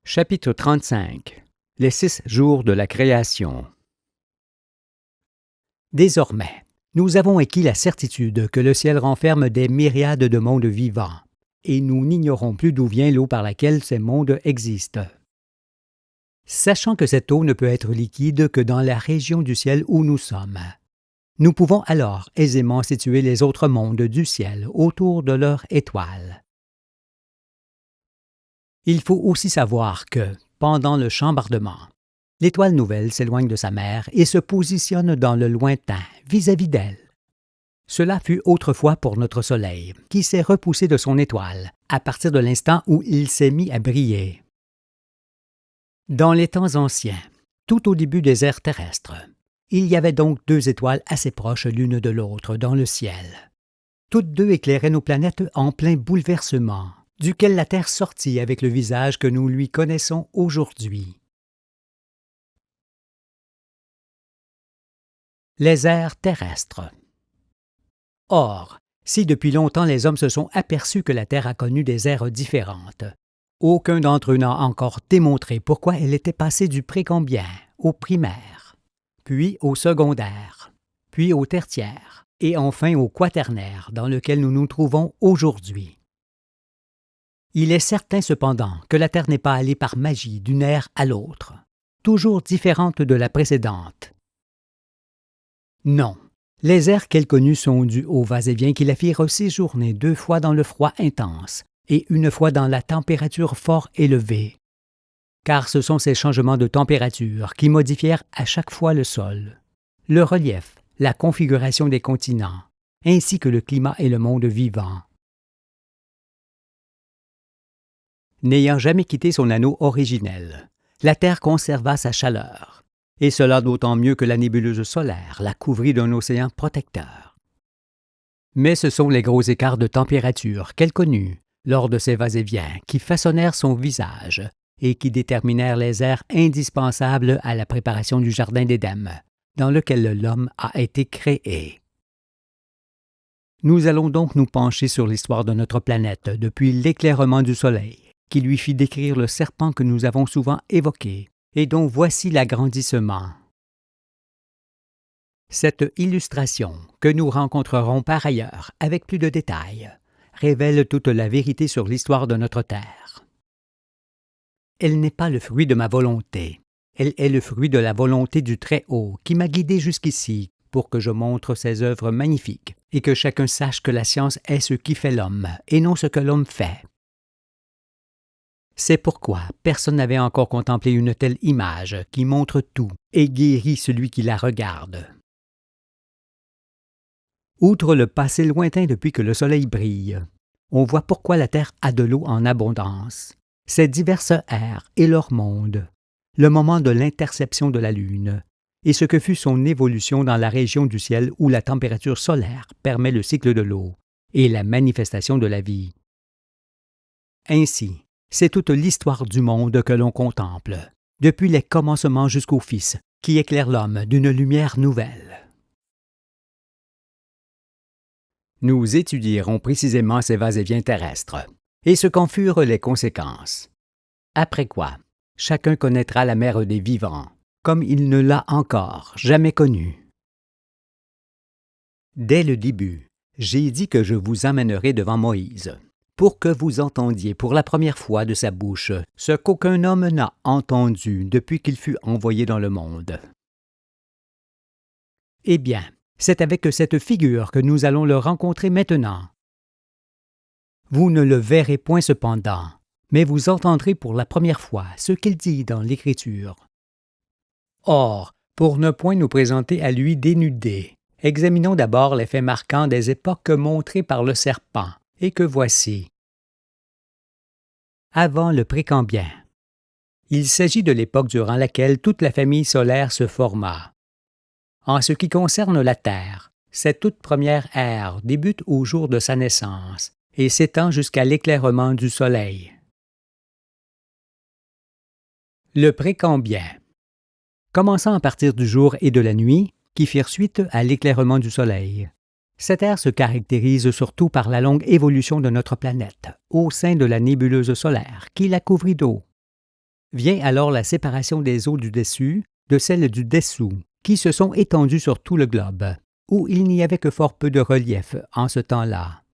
Chapitre 35. Les 6 jours de la création. Désormais, nous avons acquis la certitude que le ciel renferme des myriades de mondes vivants, et nous n'ignorons plus d'où vient l'eau par laquelle ces mondes existent. Sachant que cette eau ne peut être liquide que dans la région du ciel où nous sommes, nous pouvons alors aisément situer les autres mondes du ciel autour de leur étoile. Il faut aussi savoir que, pendant le chambardement, l'étoile nouvelle s'éloigne de sa mère et se positionne dans le lointain, vis-à-vis d'elle. Cela fut autrefois pour notre Soleil, qui s'est repoussé de son étoile, à partir de l'instant où il s'est mis à briller. Dans les temps anciens, tout au début des ères terrestres, il y avait donc 2 étoiles assez proches l'une de l'autre dans le ciel. Toutes 2 éclairaient nos planètes en plein bouleversement, duquel la Terre sortit avec le visage que nous lui connaissons aujourd'hui. Les ères terrestres. Or, si depuis longtemps les hommes se sont aperçus que la Terre a connu des ères différentes, aucun d'entre eux n'a encore démontré pourquoi elle était passée du précambien au primaire, puis au secondaire, puis au tertiaire, et enfin au quaternaire dans lequel nous nous trouvons aujourd'hui. Il est certain cependant que la Terre n'est pas allée par magie d'une ère à l'autre, toujours différente de la précédente. Non, les ères qu'elle connut sont dues au va-et-vient qui la firent séjourner 2 fois dans le froid intense et 1 fois dans la température fort élevée. Car ce sont ces changements de température qui modifièrent à chaque fois le sol, le relief, la configuration des continents, ainsi que le climat et le monde vivant. N'ayant jamais quitté son anneau originel, la Terre conserva sa chaleur, et cela d'autant mieux que la nébuleuse solaire la couvrit d'un océan protecteur. Mais ce sont les gros écarts de température qu'elle connut lors de ces va-et-vient qui façonnèrent son visage et qui déterminèrent les ères indispensables à la préparation du jardin d'Éden, dans lequel l'homme a été créé. Nous allons donc nous pencher sur l'histoire de notre planète depuis l'éclairement du Soleil, qui lui fit décrire le serpent que nous avons souvent évoqué et dont voici l'agrandissement. Cette illustration, que nous rencontrerons par ailleurs avec plus de détails, révèle toute la vérité sur l'histoire de notre Terre. Elle n'est pas le fruit de ma volonté, elle est le fruit de la volonté du Très-Haut qui m'a guidé jusqu'ici pour que je montre ses œuvres magnifiques et que chacun sache que la science est ce qui fait l'homme et non ce que l'homme fait. C'est pourquoi personne n'avait encore contemplé une telle image qui montre tout et guérit celui qui la regarde. Outre le passé lointain depuis que le soleil brille, on voit pourquoi la Terre a de l'eau en abondance, ses diverses ères et leur monde, le moment de l'interception de la Lune, et ce que fut son évolution dans la région du ciel où la température solaire permet le cycle de l'eau et la manifestation de la vie. Ainsi, c'est toute l'histoire du monde que l'on contemple, depuis les commencements jusqu'au Fils, qui éclaire l'homme d'une lumière nouvelle. Nous étudierons précisément ces va-et-vient terrestres, et ce qu'en furent les conséquences. Après quoi, chacun connaîtra la mère des vivants, comme il ne l'a encore jamais connue. Dès le début, j'ai dit que je vous amènerai devant Moïse, pour que vous entendiez pour la première fois de sa bouche ce qu'aucun homme n'a entendu depuis qu'il fut envoyé dans le monde. Eh bien, c'est avec cette figure que nous allons le rencontrer maintenant. Vous ne le verrez point cependant, mais vous entendrez pour la première fois ce qu'il dit dans l'Écriture. Or, pour ne point nous présenter à lui dénudés, examinons d'abord les faits marquants des époques montrées par le serpent, et que voici. Avant le précambien. Il s'agit de l'époque durant laquelle toute la famille solaire se forma. En ce qui concerne la Terre, cette toute première ère débute au jour de sa naissance et s'étend jusqu'à l'éclairement du Soleil. Le précambien. Commençant à partir du jour et de la nuit, qui firent suite à l'éclairement du Soleil. Cette ère se caractérise surtout par la longue évolution de notre planète au sein de la nébuleuse solaire qui la couvrit d'eau. Vient alors la séparation des eaux du dessus de celles du dessous, qui se sont étendues sur tout le globe, où il n'y avait que fort peu de relief en ce temps-là.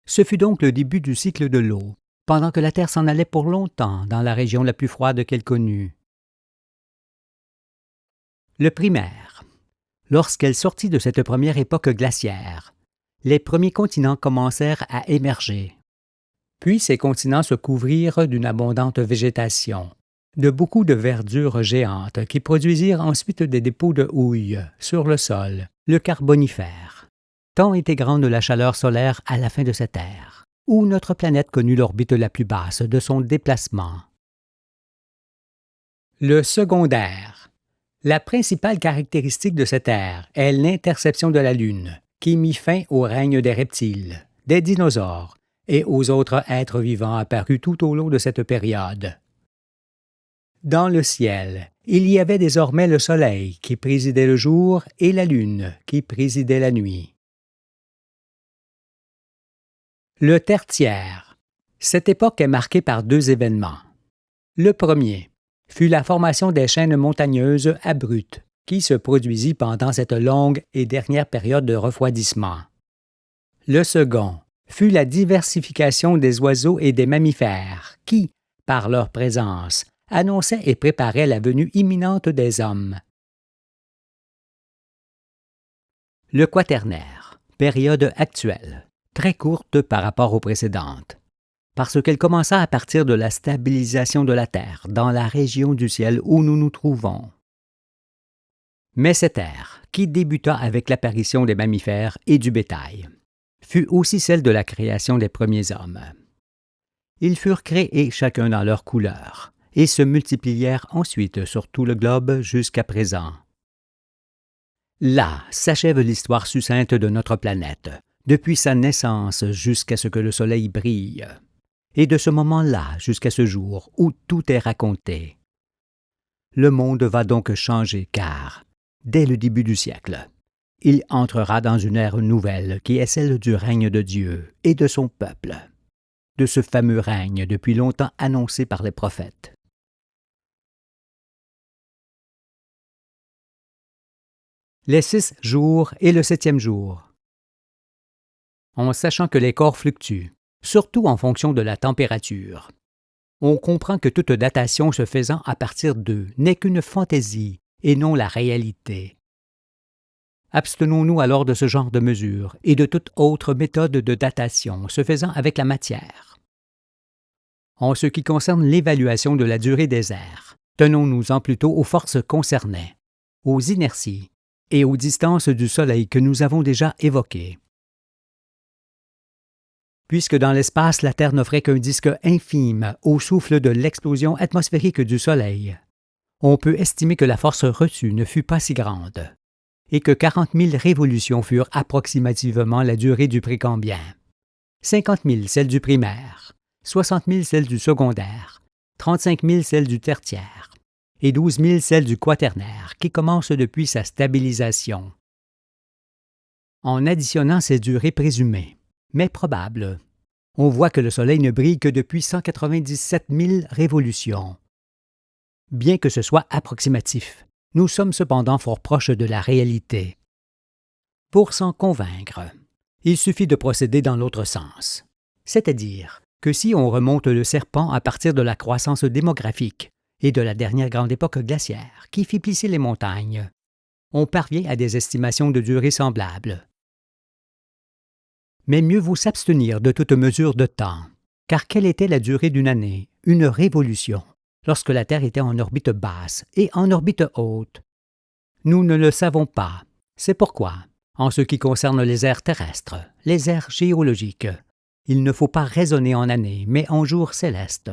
Ce fut donc le début du cycle de l'eau, pendant que la Terre s'en allait pour longtemps dans la région la plus froide qu'elle connut. Le primaire. Lorsqu'elle sortit de cette première époque glaciaire, les premiers continents commencèrent à émerger. Puis ces continents se couvrirent d'une abondante végétation, de beaucoup de verdure géante qui produisirent ensuite des dépôts de houille sur le sol, le Carbonifère. Tant était grande la chaleur solaire à la fin de cette ère, où notre planète connut l'orbite la plus basse de son déplacement. Le secondaire. La principale caractéristique de cette ère est l'interception de la Lune, qui mit fin au règne des reptiles, des dinosaures et aux autres êtres vivants apparus tout au long de cette période. Dans le ciel, il y avait désormais le Soleil qui présidait le jour et la Lune qui présidait la nuit. Le tertiaire. Cette époque est marquée par deux événements. Le premier fut la formation des chaînes montagneuses abruptes qui se produisit pendant cette longue et dernière période de refroidissement. Le second fut la diversification des oiseaux et des mammifères qui, par leur présence, annonçaient et préparaient la venue imminente des hommes. Le quaternaire, période actuelle, très courte par rapport aux précédentes, parce qu'elle commença à partir de la stabilisation de la Terre dans la région du ciel où nous nous trouvons. Mais cette ère, qui débuta avec l'apparition des mammifères et du bétail, fut aussi celle de la création des premiers hommes. Ils furent créés chacun dans leur couleur, et se multiplièrent ensuite sur tout le globe jusqu'à présent. Là s'achève l'histoire succincte de notre planète, depuis sa naissance jusqu'à ce que le Soleil brille, et de ce moment-là jusqu'à ce jour où tout est raconté. Le monde va donc changer car, dès le début du siècle, il entrera dans une ère nouvelle qui est celle du règne de Dieu et de son peuple, de ce fameux règne depuis longtemps annoncé par les prophètes. Les 6 jours et le 7e jour. En sachant que les corps fluctuent, surtout en fonction de la température, on comprend que toute datation se faisant à partir d'eux n'est qu'une fantaisie et non la réalité. Abstenons-nous alors de ce genre de mesure et de toute autre méthode de datation se faisant avec la matière. En ce qui concerne l'évaluation de la durée des airs, tenons-nous-en plutôt aux forces concernées, aux inerties et aux distances du Soleil que nous avons déjà évoquées. Puisque dans l'espace la Terre n'offrait qu'un disque infime au souffle de l'explosion atmosphérique du Soleil, on peut estimer que la force reçue ne fut pas si grande, et que 40 000 révolutions furent approximativement la durée du précambien, 50 000 celle du primaire, 60 000 celle du secondaire, 35 000 celle du tertiaire, et 12 000 celle du quaternaire qui commence depuis sa stabilisation. En additionnant ces durées présumées, mais probables, on voit que le Soleil ne brille que depuis 197 000 révolutions. Bien que ce soit approximatif, nous sommes cependant fort proches de la réalité. Pour s'en convaincre, il suffit de procéder dans l'autre sens, c'est-à-dire que si on remonte le serpent à partir de la croissance démographique et de la dernière grande époque glaciaire qui fit plisser les montagnes, on parvient à des estimations de durée semblables. Mais mieux vaut s'abstenir de toute mesure de temps, car quelle était la durée d'une année, une révolution, lorsque la Terre était en orbite basse et en orbite haute? Nous ne le savons pas. C'est pourquoi, en ce qui concerne les aires terrestres, les aires géologiques, il ne faut pas raisonner en années, mais en jours célestes.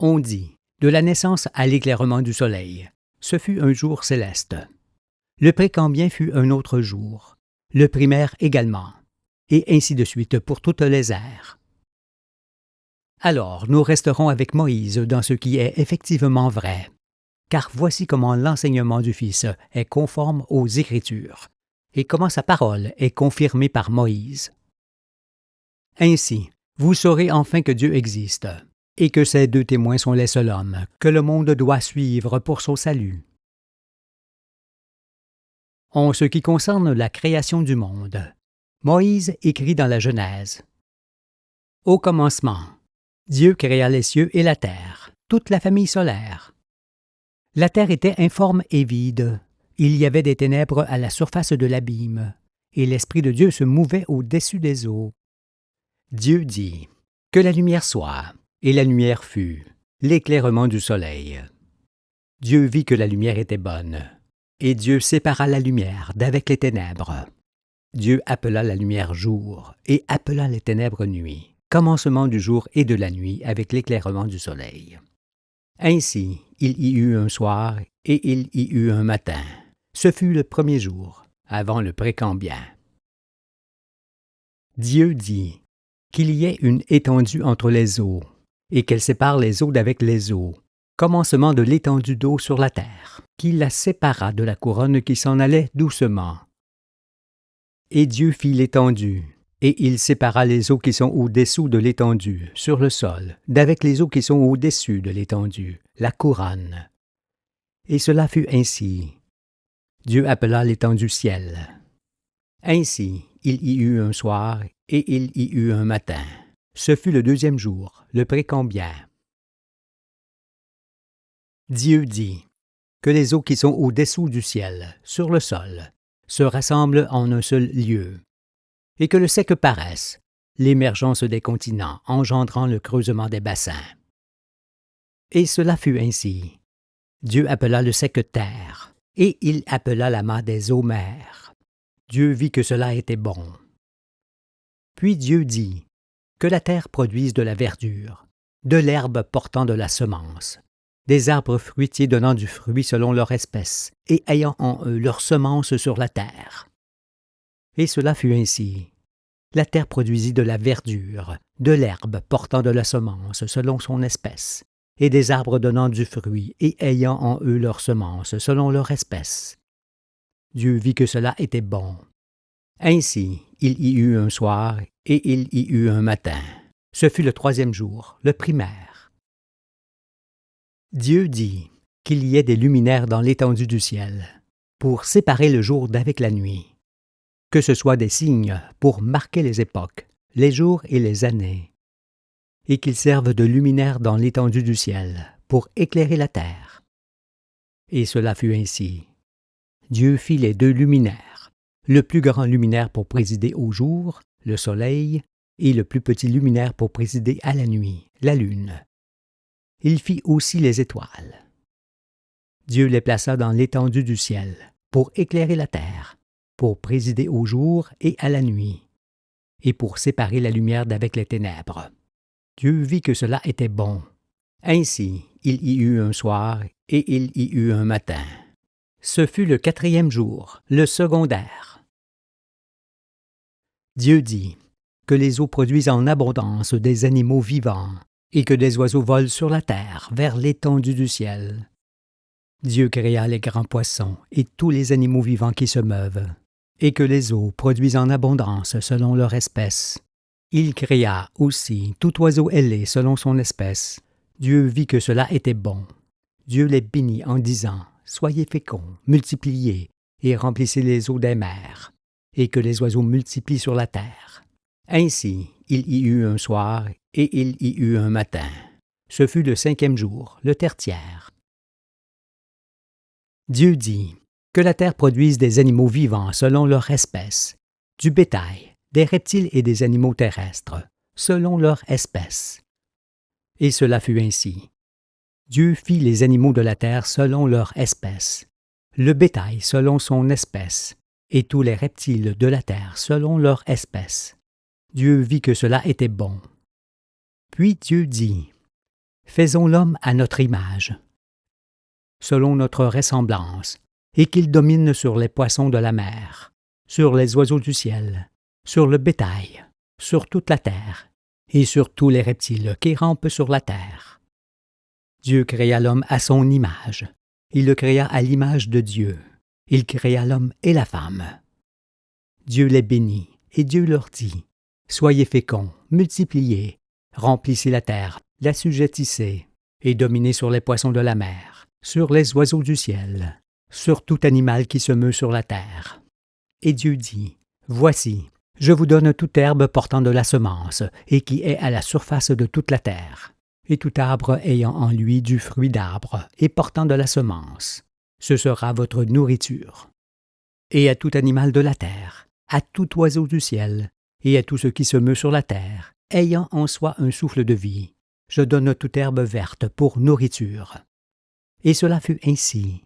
On dit, de la naissance à l'éclairement du Soleil, ce fut un jour céleste. Le précambien fut un autre jour, le primaire également, et ainsi de suite pour toutes les ères. Alors nous resterons avec Moïse dans ce qui est effectivement vrai, car voici comment l'enseignement du Fils est conforme aux Écritures, et comment sa parole est confirmée par Moïse. Ainsi, vous saurez enfin que Dieu existe, et que ces deux témoins sont les seuls hommes que le monde doit suivre pour son salut. En ce qui concerne la création du monde, Moïse écrit dans la Genèse: « Au commencement, Dieu créa les cieux et la terre, toute la famille solaire. La terre était informe et vide, il y avait des ténèbres à la surface de l'abîme, et l'Esprit de Dieu se mouvait au-dessus des eaux. Dieu dit: « Que la lumière soit, et la lumière fut, l'éclairement du soleil. Dieu vit que la lumière était bonne, et Dieu sépara la lumière d'avec les ténèbres. Dieu appela la lumière jour, et appela les ténèbres nuit, commencement du jour et de la nuit avec l'éclairement du soleil. Ainsi, il y eut un soir, et il y eut un matin. Ce fut le premier jour, avant le précambien. Dieu dit qu'il y ait une étendue entre les eaux, et qu'elle sépare les eaux d'avec les eaux, commencement de l'étendue d'eau sur la terre, qui la sépara de la couronne qui s'en allait doucement. Et Dieu fit l'étendue, et il sépara les eaux qui sont au-dessous de l'étendue, sur le sol, d'avec les eaux qui sont au-dessus de l'étendue, la couronne. Et cela fut ainsi. Dieu appela l'étendue ciel. Ainsi, il y eut un soir, et il y eut un matin. Ce fut le deuxième jour, le précambien. Dieu dit que les eaux qui sont au-dessous du ciel, sur le sol, se rassemblent en un seul lieu, et que le sec paraisse, l'émergence des continents engendrant le creusement des bassins. Et cela fut ainsi. Dieu appela le sec terre, et il appela l'amas des eaux mer. Dieu vit que cela était bon. Puis Dieu dit que la terre produise de la verdure, de l'herbe portant de la semence, des arbres fruitiers donnant du fruit selon leur espèce, et ayant en eux leur semence sur la terre. Et cela fut ainsi. La terre produisit de la verdure, de l'herbe portant de la semence selon son espèce, et des arbres donnant du fruit et ayant en eux leur semence selon leur espèce. Dieu vit que cela était bon. Ainsi, il y eut un soir, et il y eut un matin. Ce fut le troisième jour, le primaire. Dieu dit qu'il y ait des luminaires dans l'étendue du ciel, pour séparer le jour d'avec la nuit, que ce soit des signes pour marquer les époques, les jours et les années, et qu'ils servent de luminaires dans l'étendue du ciel, pour éclairer la terre. Et cela fut ainsi. Dieu fit les deux luminaires, le plus grand luminaire pour présider au jour, le soleil, et le plus petit luminaire pour présider à la nuit, la lune. Il fit aussi les étoiles. Dieu les plaça dans l'étendue du ciel, pour éclairer la terre, pour présider au jour et à la nuit, et pour séparer la lumière d'avec les ténèbres. Dieu vit que cela était bon. Ainsi, il y eut un soir, et il y eut un matin. Ce fut le quatrième jour, le secondaire. Dieu dit que les eaux produisent en abondance des animaux vivants, et que des oiseaux volent sur la terre vers l'étendue du ciel. Dieu créa les grands poissons et tous les animaux vivants qui se meuvent, et que les eaux produisent en abondance selon leur espèce. Il créa aussi tout oiseau ailé selon son espèce. Dieu vit que cela était bon. Dieu les bénit en disant: « Soyez féconds, multipliez, et remplissez les eaux des mers, et que les oiseaux multiplient sur la terre. » Ainsi, il y eut un soir, et il y eut un matin. Ce fut le cinquième jour, le tertiaire. Dieu dit que la terre produise des animaux vivants selon leur espèce, du bétail, des reptiles et des animaux terrestres, selon leur espèce. Et cela fut ainsi. Dieu fit les animaux de la terre selon leur espèce, le bétail selon son espèce, et tous les reptiles de la terre selon leur espèce. Dieu vit que cela était bon. Puis Dieu dit: « Faisons l'homme à notre image, selon notre ressemblance, et qu'il domine sur les poissons de la mer, sur les oiseaux du ciel, sur le bétail, sur toute la terre, et sur tous les reptiles qui rampent sur la terre. » Dieu créa l'homme à son image. Il le créa à l'image de Dieu. Il créa l'homme et la femme. Dieu les bénit, et Dieu leur dit: « Soyez féconds, multipliez, remplissez la terre, l'assujettissez, et dominez sur les poissons de la mer, sur les oiseaux du ciel, sur tout animal qui se meut sur la terre. Et Dieu dit, « Voici, je vous donne toute herbe portant de la semence, et qui est à la surface de toute la terre, et tout arbre ayant en lui du fruit d'arbre, et portant de la semence. Ce sera votre nourriture. Et à tout animal de la terre, à tout oiseau du ciel, et à tout ce qui se meut sur la terre, ayant en soi un souffle de vie, je donne toute herbe verte pour nourriture. » Et cela fut ainsi.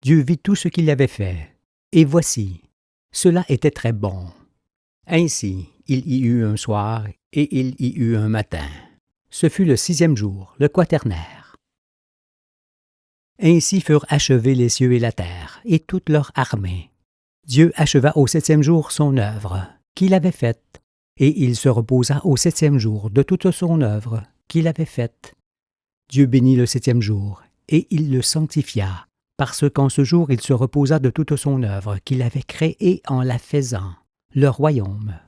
Dieu vit tout ce qu'il avait fait, et voici, cela était très bon. Ainsi, il y eut un soir, et il y eut un matin. Ce fut le 6e jour, le quaternaire. Ainsi furent achevés les cieux et la terre, et toute leur armée. Dieu acheva au 7e jour son œuvre, qu'il avait faite, et il se reposa au 7e jour de toute son œuvre qu'il avait faite. Dieu bénit le 7e jour, et il le sanctifia, parce qu'en ce jour il se reposa de toute son œuvre qu'il avait créée en la faisant, le royaume.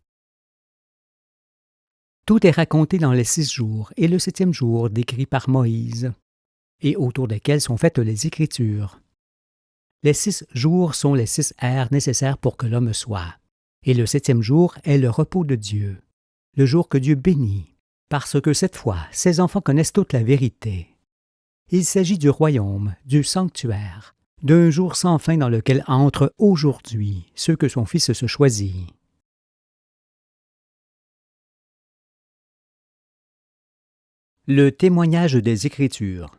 Tout est raconté dans les 6 jours, et le 7e jour décrit par Moïse, et autour desquels sont faites les Écritures. Les 6 jours sont les 6 ères nécessaires pour que l'homme soit, et le 7e jour est le repos de Dieu, le jour que Dieu bénit, parce que cette fois, ses enfants connaissent toute la vérité. Il s'agit du royaume, du sanctuaire, d'un jour sans fin dans lequel entrent aujourd'hui ceux que son Fils se choisit. Le témoignage des Écritures.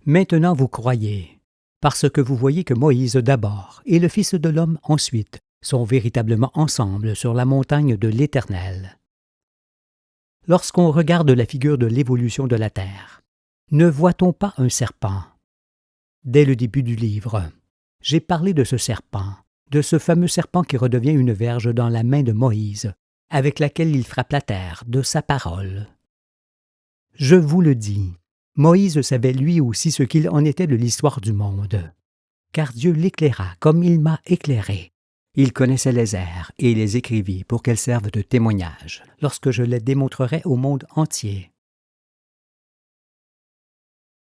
Maintenant vous croyez, parce que vous voyez que Moïse d'abord et le Fils de l'homme ensuite sont véritablement ensemble sur la montagne de l'Éternel. Lorsqu'on regarde la figure de l'évolution de la terre, ne voit-on pas un serpent? Dès le début du livre, j'ai parlé de ce serpent, de ce fameux serpent qui redevient une verge dans la main de Moïse, avec laquelle il frappe la terre de sa parole. Je vous le dis, Moïse savait lui aussi ce qu'il en était de l'histoire du monde, car Dieu l'éclaira comme il m'a éclairé. Il connaissait les airs et les écrivit pour qu'elles servent de témoignage, lorsque je les démontrerai au monde entier.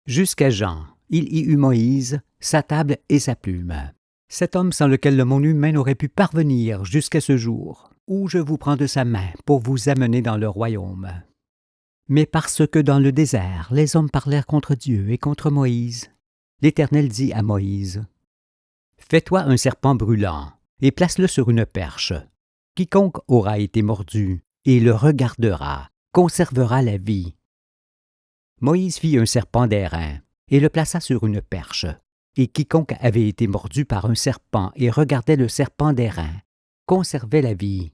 Jusqu'à Jean, il y eut Moïse, sa table et sa plume. Cet homme sans lequel le monde humain n'aurait pu parvenir jusqu'à ce jour, où je vous prends de sa main pour vous amener dans le royaume. Mais parce que dans le désert, les hommes parlèrent contre Dieu et contre Moïse, l'Éternel dit à Moïse, « Fais-toi un serpent brûlant, et place-le sur une perche. Quiconque aura été mordu et le regardera, conservera la vie. » Moïse fit un serpent d'airain, et le plaça sur une perche, et quiconque avait été mordu par un serpent et regardait le serpent d'airain, conservait la vie.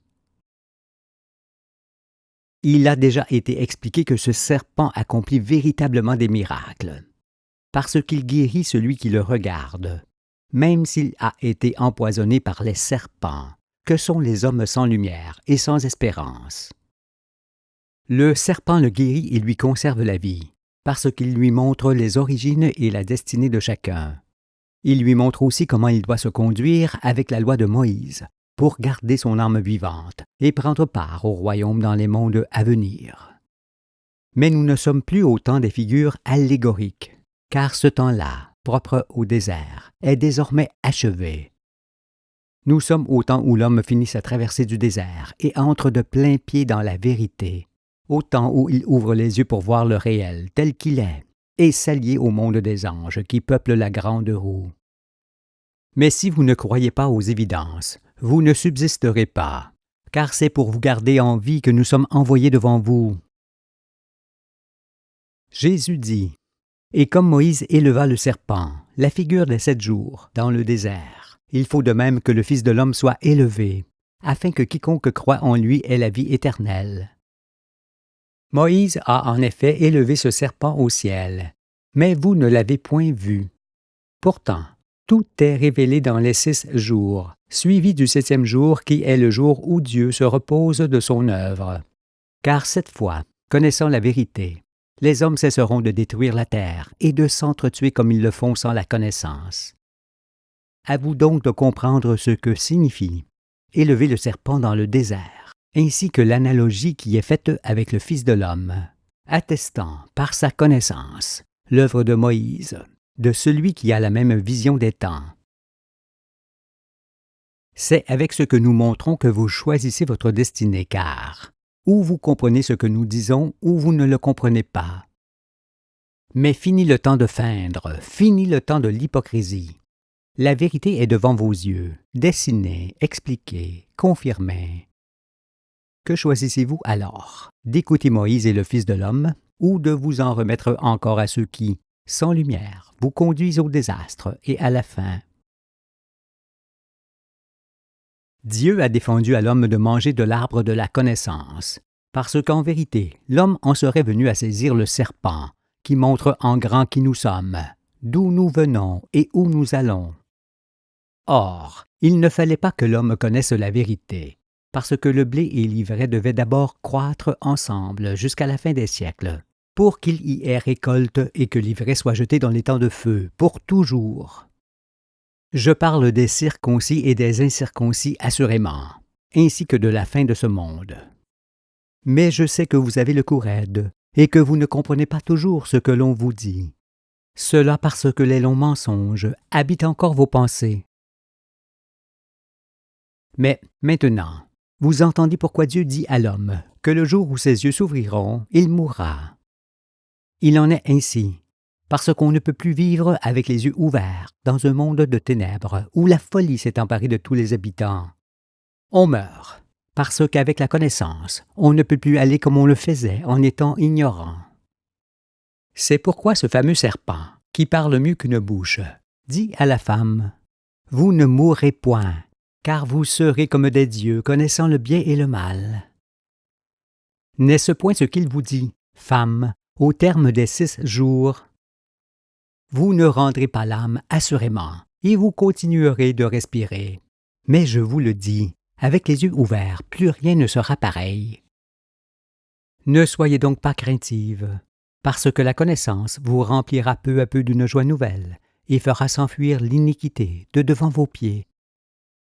Il a déjà été expliqué que ce serpent accomplit véritablement des miracles, parce qu'il guérit celui qui le regarde, même s'il a été empoisonné par les serpents, que sont les hommes sans lumière et sans espérance. Le serpent le guérit et lui conserve la vie, parce qu'il lui montre les origines et la destinée de chacun. Il lui montre aussi comment il doit se conduire avec la loi de Moïse, pour garder son âme vivante et prendre part au royaume dans les mondes à venir. Mais nous ne sommes plus au temps des figures allégoriques, car ce temps-là, propre au désert, est désormais achevé. Nous sommes au temps où l'homme finit sa traversée du désert et entre de plein pied dans la vérité, au temps où il ouvre les yeux pour voir le réel tel qu'il est, et s'allier au monde des anges qui peuplent la grande roue. Mais si vous ne croyez pas aux évidences, vous ne subsisterez pas, car c'est pour vous garder en vie que nous sommes envoyés devant vous. Jésus dit, « Et comme Moïse éleva le serpent, la figure des 7 jours, dans le désert, il faut de même que le Fils de l'homme soit élevé, afin que quiconque croit en lui ait la vie éternelle. » Moïse a en effet élevé ce serpent au ciel, mais vous ne l'avez point vu. Pourtant, tout est révélé dans les 6 jours, suivi du 7e jour qui est le jour où Dieu se repose de son œuvre. Car cette fois, connaissant la vérité, les hommes cesseront de détruire la terre et de s'entretuer comme ils le font sans la connaissance. À vous donc de comprendre ce que signifie élever le serpent dans le désert, ainsi que l'analogie qui est faite avec le Fils de l'homme. attestant par sa connaissance l'œuvre de Moïse, de celui qui a la même vision des temps. C'est avec ce que nous montrons que vous choisissez votre destinée, car ou vous comprenez ce que nous disons, ou vous ne le comprenez pas. Mais fini le temps de feindre, fini le temps de l'hypocrisie. La vérité est devant vos yeux, dessinée, expliquée, confirmée. Que choisissez-vous alors? D'écouter Moïse et le Fils de l'homme, ou de vous en remettre encore à ceux qui, sans lumière, vous conduisent au désastre et à la fin? Dieu a défendu à l'homme de manger de l'arbre de la connaissance, parce qu'en vérité, l'homme en serait venu à saisir le serpent, qui montre en grand qui nous sommes, d'où nous venons et où nous allons. Or, il ne fallait pas que l'homme connaisse la vérité, parce que le blé et l'ivraie devaient d'abord croître ensemble jusqu'à la fin des siècles, pour qu'il y ait récolte et que l'ivraie soit jetée dans les temps de feu, pour toujours. Je parle des circoncis et des incirconcis assurément, ainsi que de la fin de ce monde. Mais je sais que vous avez le cou raide, et que vous ne comprenez pas toujours ce que l'on vous dit. Cela parce que les longs mensonges habitent encore vos pensées. Mais maintenant, vous entendez pourquoi Dieu dit à l'homme que le jour où ses yeux s'ouvriront, il mourra. Il en est ainsi, parce qu'on ne peut plus vivre avec les yeux ouverts dans un monde de ténèbres où la folie s'est emparée de tous les habitants. On meurt, parce qu'avec la connaissance, on ne peut plus aller comme on le faisait en étant ignorant. C'est pourquoi ce fameux serpent, qui parle mieux qu'une bouche, dit à la femme « Vous ne mourrez point, car vous serez comme des dieux, connaissant le bien et le mal. » N'est-ce point ce qu'il vous dit, femme, au terme des 6 jours? Vous ne rendrez pas l'âme assurément, et vous continuerez de respirer. Mais je vous le dis, avec les yeux ouverts, plus rien ne sera pareil. Ne soyez donc pas craintive, parce que la connaissance vous remplira peu à peu d'une joie nouvelle, et fera s'enfuir l'iniquité de devant vos pieds,